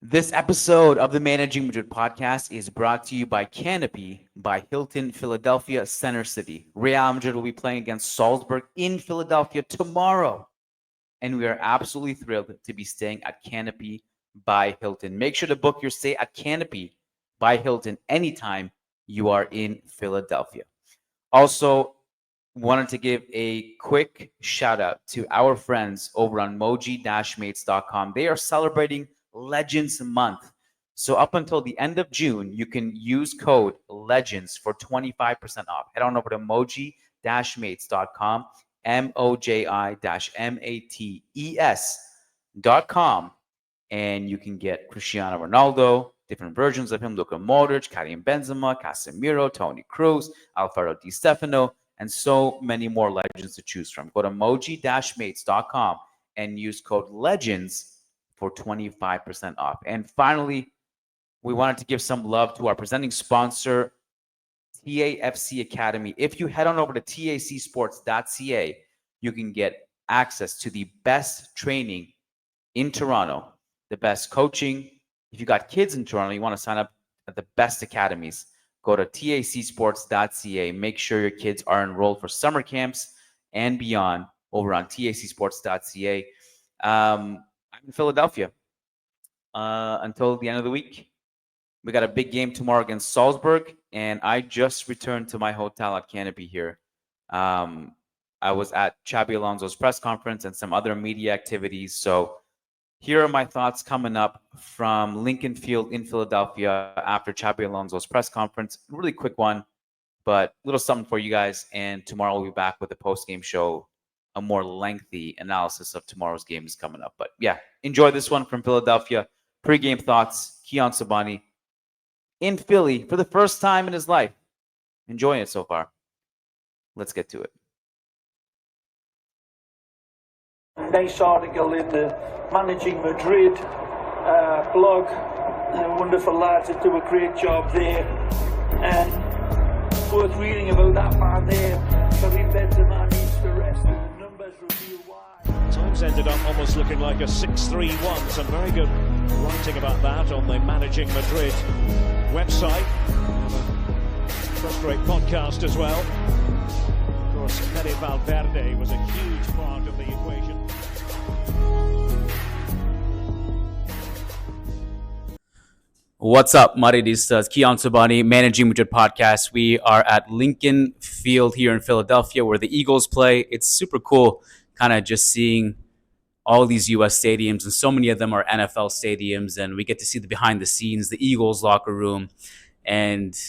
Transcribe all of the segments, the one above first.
This episode of the Managing Madrid Podcast is brought to you by Canopy by Hilton Philadelphia Center City. Real Madrid will be playing against Salzburg in Philadelphia tomorrow, and we are absolutely thrilled to be staying at Canopy by Hilton. Make sure to book your stay at Canopy by Hilton anytime you are in Philadelphia. Also, wanted to give a quick shout out to our friends over on moji-mates.com. They are celebrating Legends Month. So up until the end of June, you can use code LEGENDS for 25% off. Head on over to moji-mates.com, moji-mates.com, and you can get Cristiano Ronaldo, different versions of him, Luka Modric, Karim Benzema, Casemiro, Toni Kroos, Alfredo Di Stefano, and so many more legends to choose from. Go to moji-mates.com and use code LEGENDS for 25% off. And finally, we wanted to give some love to our presenting sponsor, TAFC Academy. If you head on over to tacsports.ca, you can get access to the best training in Toronto, the best coaching. If you got kids in Toronto, you want to sign up at the best academies, go to tacsports.ca. Make sure your kids are enrolled for summer camps and beyond over on tacsports.ca. I'm in Philadelphia until the end of the week. We got a big game tomorrow against Salzburg, and I just returned to my hotel at Canopy here. I was at Xabi Alonso's press conference and some other media activities. So here are my thoughts coming up from Lincoln Field in Philadelphia after Xabi Alonso's press conference. Really quick one, but a little something for you guys. And tomorrow we'll be back with a post-game show. A more lengthy analysis of tomorrow's game is coming up. But yeah, enjoy this one from Philadelphia. Pre-game thoughts, Kiyan Sobhani in Philly for the first time in his life. Enjoying it so far. Let's get to it. Nice article in the Managing Madrid blog. Wonderful lads that do a great job there. And worth reading about that man there. Karim Benzema needs to rest, and the numbers reveal why. Times ended up almost looking like a 6-3-1. Some very good writing about that on the Managing Madrid website. First-rate podcast as well. Of course, Valverde was a huge part of the equation. What's up, Madridistas? Kiyan Sobhani, Managing Madrid Podcast. We are at Lincoln Field here in Philadelphia where the Eagles play. It's super cool kind of just seeing all these U.S. stadiums, and so many of them are NFL stadiums, and we get to see the behind the scenes, the Eagles locker room, and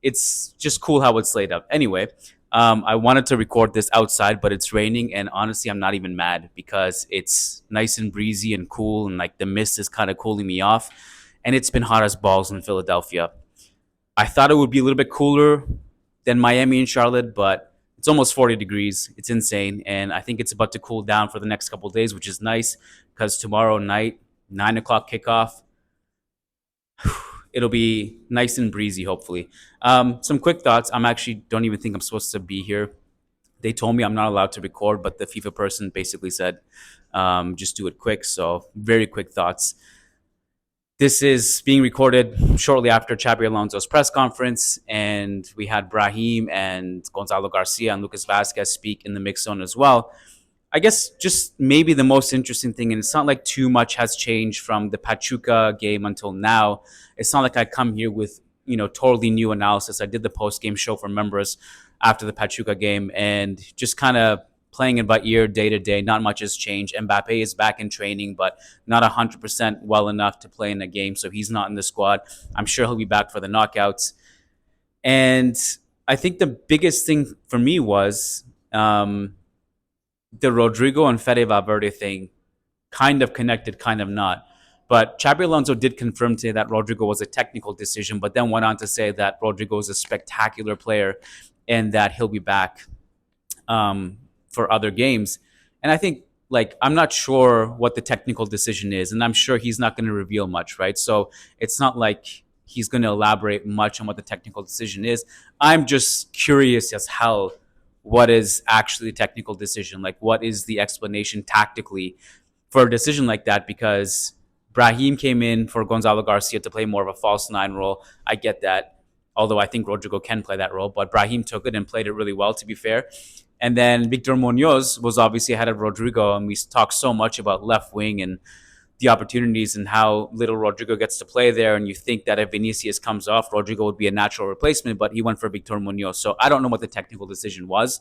it's just cool how it's laid out. Anyway, I wanted to record this outside, but it's raining, and honestly, I'm not even mad because it's nice and breezy and cool, and like the mist is kind of cooling me off. And it's been hot as balls in Philadelphia. I thought it would be a little bit cooler than Miami and Charlotte, but it's almost 40 degrees. It's insane. And I think it's about to cool down for the next couple of days, which is nice because tomorrow night, 9 o'clock kickoff, it'll be nice and breezy, hopefully. Some quick thoughts. Don't even think I'm supposed to be here. They told me I'm not allowed to record, but the FIFA person basically said, just do it quick. So very quick thoughts. This is being recorded shortly after Xabi Alonso's press conference, and we had Brahim and Gonzalo Garcia and Lucas Vazquez speak in the mix zone as well. I guess just maybe the most interesting thing, and it's not like too much has changed from the Pachuca game until now. It's not like I come here with, totally new analysis. I did the post-game show for members after the Pachuca game, and just kind of playing it by ear day to day. Not much has changed. Mbappe is back in training, but not 100% well enough to play in the game, so he's not in the squad. I'm sure he'll be back for the knockouts. And I think the biggest thing for me was the Rodrigo and Fede Valverde thing kind of connected, kind of not. But Xabi Alonso did confirm today that Rodrigo was a technical decision, but then went on to say that Rodrigo is a spectacular player and that he'll be back for other games. And I think, I'm not sure what the technical decision is, and I'm sure he's not going to reveal much, right? So it's not like he's going to elaborate much on what the technical decision is. I'm just curious as hell what is actually the technical decision. What is the explanation tactically for a decision like that? Because Brahim came in for Gonzalo Garcia to play more of a false nine role. I get that, although I think Rodrigo can play that role. But Brahim took it and played it really well, to be fair. And then Victor Munoz was obviously ahead of Rodrigo, and we talked so much about left wing and the opportunities and how little Rodrigo gets to play there. And you think that if Vinicius comes off, Rodrigo would be a natural replacement, but he went for Victor Munoz. So I don't know what the technical decision was,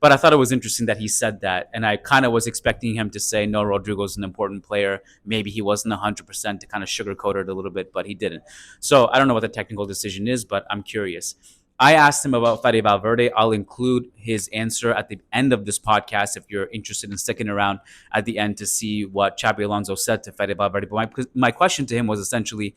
but I thought it was interesting that he said that. And I kind of was expecting him to say, no, Rodrigo's an important player. Maybe he wasn't 100% to kind of sugarcoat it a little bit, but he didn't. So I don't know what the technical decision is, but I'm curious. I asked him about Fede Valverde. I'll include his answer at the end of this podcast if you're interested in sticking around at the end to see what Xabi Alonso said to Fede Valverde. But my question to him was essentially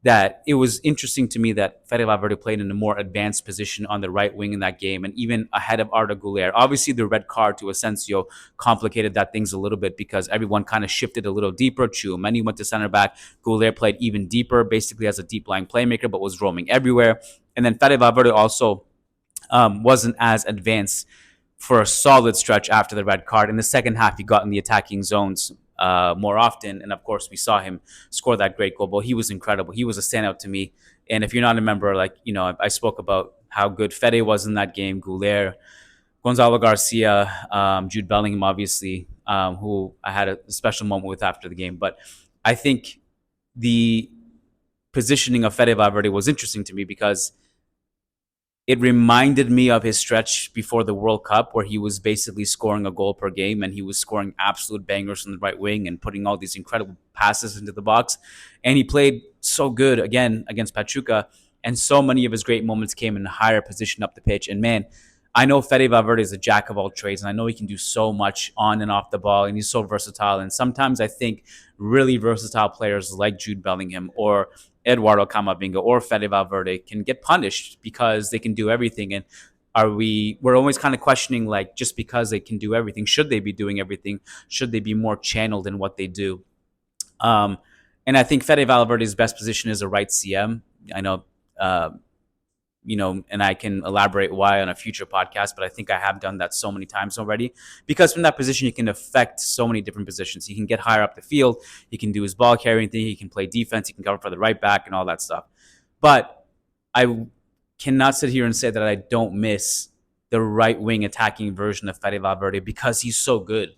that it was interesting to me that Fede Valverde played in a more advanced position on the right wing in that game and even ahead of Arda Güler. Obviously, the red card to Asensio complicated that things a little bit because everyone kind of shifted a little deeper. Tchouaméni went to center back. Güler played even deeper, basically as a deep-lying playmaker, but was roaming everywhere. And then Fede Valverde also wasn't as advanced for a solid stretch after the red card. In the second half, he got in the attacking zones more often. And of course, we saw him score that great goal. But he was incredible. He was a standout to me. And if you're not a member, I spoke about how good Fede was in that game. Güler, Gonzalo Garcia, Jude Bellingham, obviously, who I had a special moment with after the game. But I think the positioning of Fede Valverde was interesting to me because it reminded me of his stretch before the World Cup where he was basically scoring a goal per game and he was scoring absolute bangers from the right wing and putting all these incredible passes into the box. And he played so good again against Pachuca, and so many of his great moments came in a higher position up the pitch. And man, I know Fede Valverde is a jack of all trades, and I know he can do so much on and off the ball, and he's so versatile. And sometimes I think really versatile players like Jude Bellingham or Eduardo Camavinga or Fede Valverde can get punished because they can do everything. And we're always kind of questioning, like, just because they can do everything, should they be doing everything? Should they be more channeled in what they do? And I think Fede Valverde's best position is a right CM. I know, and I can elaborate why on a future podcast, but I think I have done that so many times already, because from that position, you can affect so many different positions. He can get higher up the field. He can do his ball carrying thing. He can play defense. He can cover for the right back and all that stuff. But I cannot sit here and say that I don't miss the right wing attacking version of Fede Valverde because he's so good.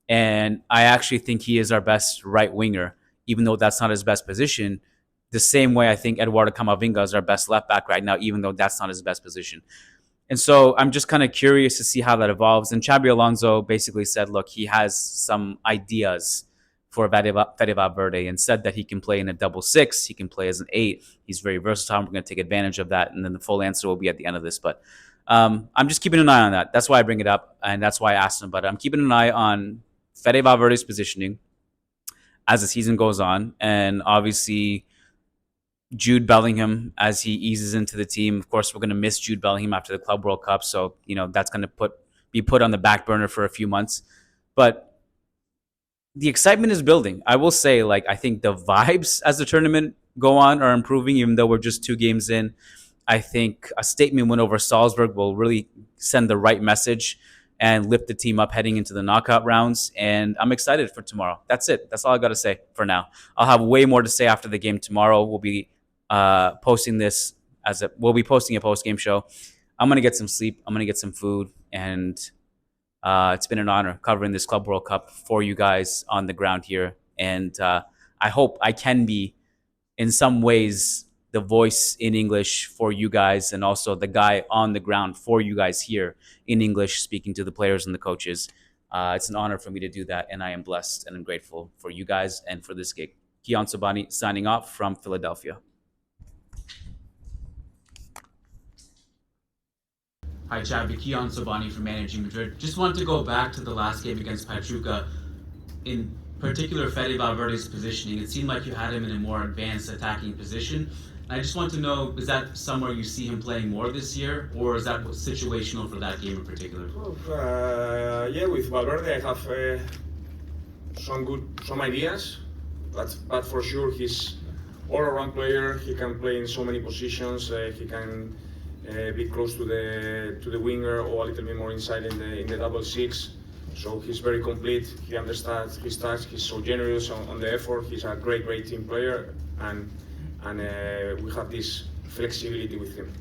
And I actually think he is our best right winger, even though that's not his best position. The same way I think Eduardo Camavinga is our best left back right now, even though that's not his best position. And so I'm just kind of curious to see how that evolves. And Xabi Alonso basically said, look, he has some ideas for Fede Valverde and said that he can play in a 6-6. He can play as an 8. He's very versatile. We're going to take advantage of that. And then the full answer will be at the end of this. But I'm just keeping an eye on that. That's why I bring it up. And that's why I asked him. But I'm keeping an eye on Fede Valverde's positioning as the season goes on. And obviously Jude Bellingham as he eases into the team. Of course, we're going to miss Jude Bellingham after the Club World Cup. So, that's going to be put on the back burner for a few months. But the excitement is building. I will say, I think the vibes as the tournament go on are improving, even though we're just 2 games in. I think a statement win over Salzburg will really send the right message and lift the team up heading into the knockout rounds. And I'm excited for tomorrow. That's it. That's all I got to say for now. I'll have way more to say after the game tomorrow. We'll be posting a post-game show. I'm going to get some sleep. I'm going to get some food. And it's been an honor covering this Club World Cup for you guys on the ground here. And I hope I can be, in some ways, the voice in English for you guys and also the guy on the ground for you guys here in English, speaking to the players and the coaches. It's an honor for me to do that, and I am blessed and I'm grateful for you guys and for this gig. Kiyan Sobhani signing off from Philadelphia. Hi, Xabi. Kiyan Sobhani from Managing Madrid. Just wanted to go back to the last game against Pachuca. In particular, Fede Valverde's positioning. It seemed like you had him in a more advanced attacking position. I just want to know, is that somewhere you see him playing more this year, or is that situational for that game in particular? With Valverde I have some ideas, but for sure he's all-around player. He can play in so many positions. He can be close to the winger or a little bit more inside in the 6-6. So he's very complete. He understands his task. He's so generous on the effort. He's a great team player, and we have this flexibility with him.